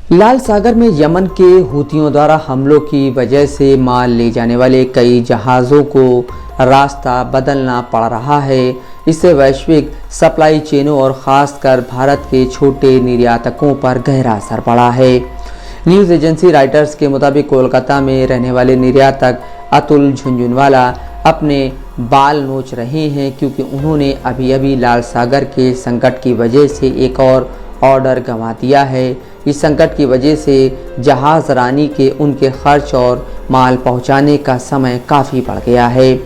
लाल सागर में यमन के हूथियों द्वारा हमलों की वजह से माल ले जाने वाले कई जहाज़ों को रास्ता बदलना पड़ रहा है। इससे वैश्विक सप्लाई चेनों और ख़ासकर भारत के छोटे निर्यातकों पर गहरा असर पड़ा है। न्यूज़ एजेंसी रॉयटर्स के मुताबिक कोलकाता में रहने वाले निर्यातक अतुल झुंझुनवाला अपने बाल नोच रहे हैं, क्योंकि उन्होंने अभी लाल सागर के संकट की वजह से एक और ऑर्डर गंवा दिया है। इस संकट की वजह से जहाज़ रानी के उनके खर्च और माल पहुंचाने का समय काफ़ी बढ़ गया है।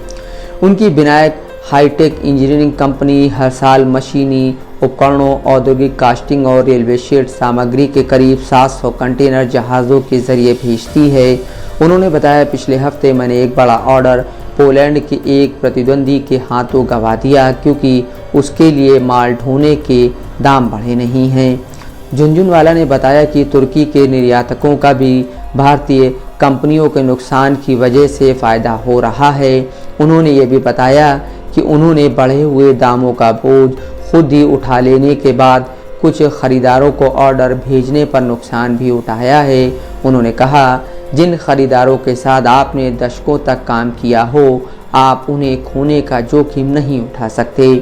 उनकी विनायक हाईटेक इंजीनियरिंग कंपनी हर साल मशीनी उपकरणों, औद्योगिक कास्टिंग और रेलवे शेड सामग्री के करीब 700 कंटेनर जहाज़ों के जरिए भेजती है। उन्होंने बताया, पिछले हफ्ते मैंने एक बड़ा ऑर्डर पोलैंड के एक प्रतिद्वंदी के हाथों गंवा दिया, क्योंकि उसके लिए माल ढोने के दाम बढ़े नहीं हैं। झुंझुनवाला ने बताया कि तुर्की के निर्यातकों का भी भारतीय कंपनियों के नुकसान की वजह से फ़ायदा हो रहा है। उन्होंने ये भी बताया कि उन्होंने बढ़े हुए दामों का बोझ खुद ही उठा लेने के बाद कुछ खरीदारों को ऑर्डर भेजने पर नुकसान भी उठाया है। उन्होंने कहा, जिन खरीदारों के साथ आपने दशकों तक काम किया हो, आप उन्हें खोने का जोखिम नहीं उठा सकते।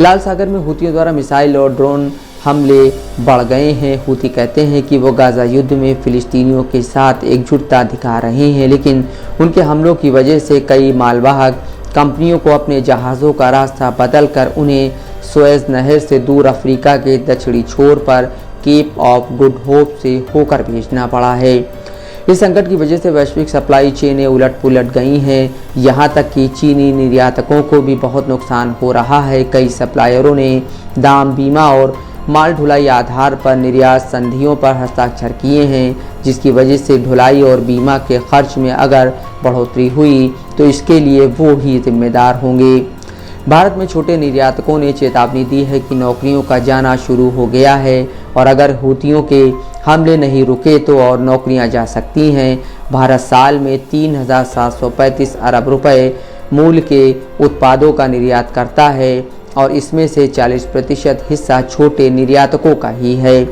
लाल सागर में हूथियों द्वारा मिसाइल और ड्रोन हमले बढ़ गए हैं। हूथी कहते हैं कि वो गाज़ा युद्ध में फ़िलिस्तीनियों के साथ एकजुटता दिखा रहे हैं, लेकिन उनके हमलों की वजह से कई मालवाहक कंपनियों को अपने जहाज़ों का रास्ता बदलकर उन्हें सुएज़ नहर से दूर अफ्रीका के दक्षिणी छोर पर केप ऑफ गुड होप से होकर भेजना पड़ा है। इस संकट की वजह से वैश्विक सप्लाई चेनें उलट पुलट गई हैं। यहाँ तक कि चीनी निर्यातकों को भी बहुत नुकसान हो रहा है। कई सप्लायरों ने दाम, बीमा और माल ढुलाई आधार पर निर्यात संधियों पर हस्ताक्षर किए हैं, जिसकी वजह से ढुलाई और बीमा के खर्च में अगर बढ़ोतरी हुई तो इसके लिए वो ही जिम्मेदार होंगे। भारत में छोटे निर्यातकों ने चेतावनी दी है कि नौकरियों का जाना शुरू हो गया है और अगर हूथियों के हमले नहीं रुके तो और नौकरियां जा सकती हैं। भारत साल में 3,735 अरब रुपए मूल्य के उत्पादों का निर्यात करता है और इसमें से 40% हिस्सा छोटे निर्यातकों का ही है।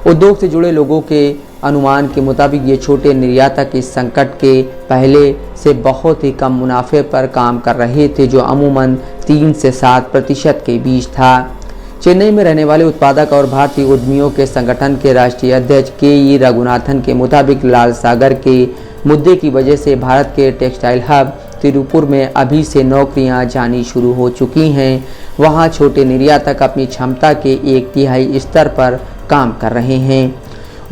उद्योग से जुड़े लोगों के अनुमान के मुताबिक ये छोटे निर्यातक इस संकट के पहले से बहुत ही कम मुनाफे पर काम कर रहे थे, जो अमूमन 3 से 7% के बीच था। चेन्नई में रहने वाले उत्पादक और भारतीय उद्यमियों के संगठन के राष्ट्रीय अध्यक्ष के रघुनाथन के मुताबिक लाल सागर के मुद्दे की वजह से भारत के टेक्सटाइल हब तिरुपुर में अभी से नौकरियां जानी शुरू हो चुकी हैं। वहां छोटे निर्यातक अपनी क्षमता के 1/3 स्तर पर काम कर रहे हैं।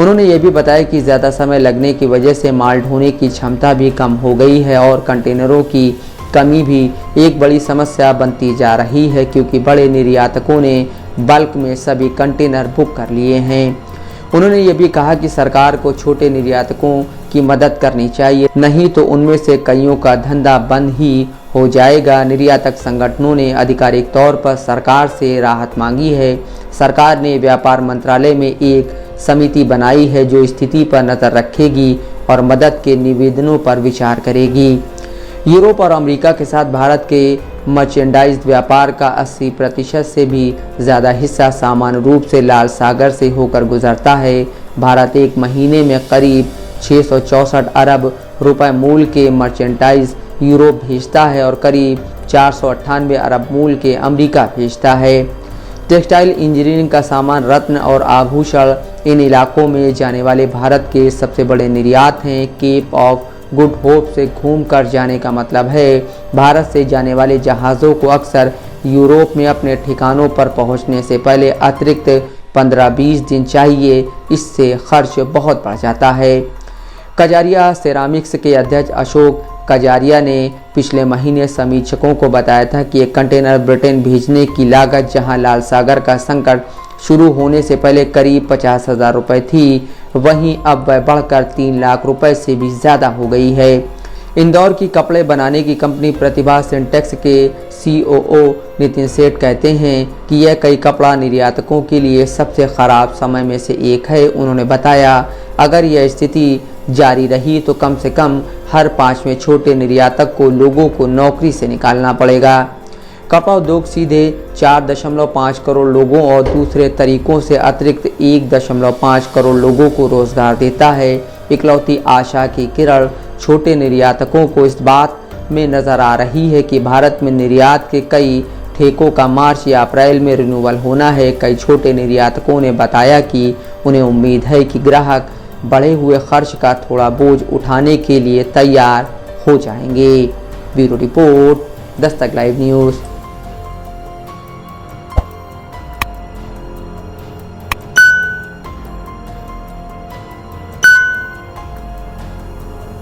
उन्होंने ये भी बताया कि ज़्यादा समय लगने की वजह से माल ढोने की क्षमता भी कम हो गई है और कंटेनरों की कमी भी एक बड़ी समस्या बनती जा रही है, क्योंकि बड़े निर्यातकों ने बल्क में सभी कंटेनर बुक कर लिए हैं। उन्होंने ये भी कहा कि सरकार को छोटे निर्यातकों की मदद करनी चाहिए, नहीं तो उनमें से कईयों का धंधा बंद ही हो जाएगा। निर्यातक संगठनों ने आधिकारिक तौर पर सरकार से राहत मांगी है। सरकार ने व्यापार मंत्रालय में एक समिति बनाई है जो स्थिति पर नज़र रखेगी और मदद के निवेदनों पर विचार करेगी। यूरोप और अमेरिका के साथ भारत के मर्चेंडाइज व्यापार का 80% से भी ज़्यादा हिस्सा सामान्य रूप से लाल सागर से होकर गुजरता है। भारत एक महीने में करीब 664 अरब रुपए मूल्य के मर्चेंडाइज यूरोप भेजता है और करीब 498 अरब मूल्य के अमेरिका भेजता है। टेक्सटाइल, इंजीनियरिंग का सामान, रत्न और आभूषण इन इलाकों में जाने वाले भारत के सबसे बड़े निर्यात हैं। केप ऑफ गुड होप से घूमकर जाने का मतलब है भारत से जाने वाले जहाज़ों को अक्सर यूरोप में अपने ठिकानों पर पहुंचने से पहले अतिरिक्त 15-20 दिन चाहिए। इससे खर्च बहुत बढ़ जाता है। कजारिया सेरामिक्स के अध्यक्ष अशोक कजारिया ने पिछले महीने समीक्षकों को बताया था कि एक कंटेनर ब्रिटेन भेजने की लागत, जहां लाल सागर का संकट शुरू होने से पहले करीब 50,000 रुपये थी, वहीं अब वह बढ़कर 3 लाख रुपए से भी ज़्यादा हो गई है। इंदौर की कपड़े बनाने की कंपनी प्रतिभा सिंटेक्स के COO नितिन सेठ कहते हैं कि यह कई कपड़ा निर्यातकों के लिए सबसे ख़राब समय में से एक है। उन्होंने बताया, अगर यह स्थिति जारी रही तो कम से कम हर 5वें छोटे निर्यातक को लोगों को नौकरी से निकालना पड़ेगा। कपड़ा उद्योग सीधे 4.5 करोड़ लोगों और दूसरे तरीकों से अतिरिक्त 1.5 करोड़ लोगों को रोजगार देता है। इकलौती आशा की किरण छोटे निर्यातकों को इस बात में नजर आ रही है कि भारत में निर्यात के कई ठेकों का मार्च या अप्रैल में रिन्यूअल होना है। कई छोटे निर्यातकों ने बताया कि उन्हें उम्मीद है कि ग्राहक बढ़े हुए खर्च का थोड़ा बोझ उठाने के लिए तैयार हो जाएंगे। Bureau report, Dastak live news.